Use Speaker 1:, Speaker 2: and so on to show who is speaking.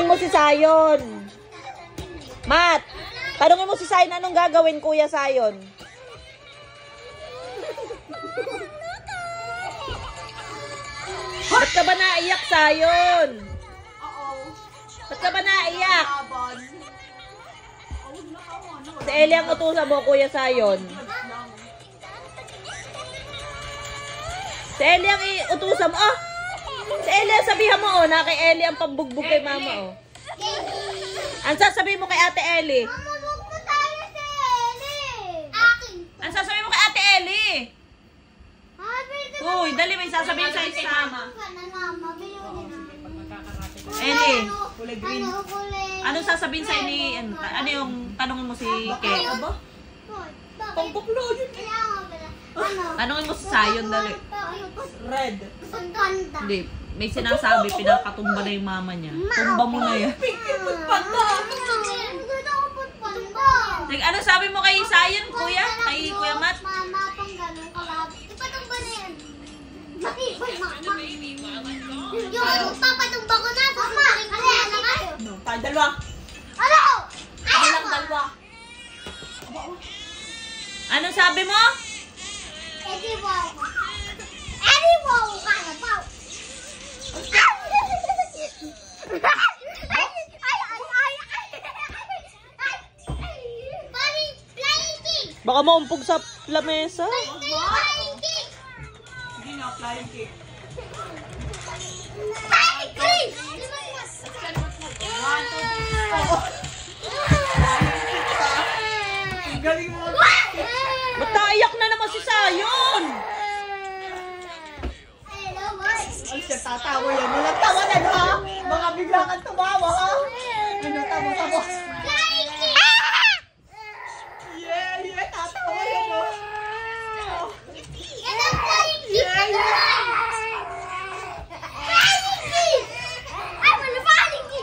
Speaker 1: Tanungin mo si Sayon. Matt, tanungin mo si Sayon anong gagawin Kuya Sayon. Ba't ka ba naiyak, Sayon? Ba't ka ba naiyak? Si Eli ang utusan mo, Kuya Sayon. Si Eli ang utusan mo. Oh! Si Eli ang sabihan mo, oh. Na kay Eli ang pambugbog kay mama, oh. Ang sasabihin mo kay Ate Eli?
Speaker 2: Mama, huwag mo tayo si Eli. Akin.
Speaker 1: Ang sasabihin mo kay Ate Eli? Uy, dali may sasabihin sa'yo si Mama. Eli, anong sasabihin sa'yo ni... Ano yung tanongin mo si Kay?
Speaker 2: Pangkuklo yun.
Speaker 1: Tanongin mo si Sayon, dali.
Speaker 2: Red.
Speaker 1: Hindi, may sinasabi, pinakatumba na yung mama niya. Tumba mo na yan. Sige, ano sabi mo kay Sayon, Kuya? Kay Kuya Matt?
Speaker 2: Mama, pang ganun kalab. Ipatumba na yan. Matibay, mama. Yung papatumba ko na. Mama, ano yan na kayo?
Speaker 3: Tayo dalawa.
Speaker 2: Ano?
Speaker 3: Ako lang dalawa.
Speaker 1: Ano sabi mo?
Speaker 2: Eddie wow. Eddie wow ka na, wow.
Speaker 1: Baka maumpog sa lamesa.
Speaker 3: Hindi nga, flying cake. Ang galing mo.
Speaker 1: Ba't naiyak na naman si Sayon?
Speaker 3: Ay, siya tatawa yan. Walang tawa na, ha? Mga bigla kang tumawa, ha? Ano, tamo.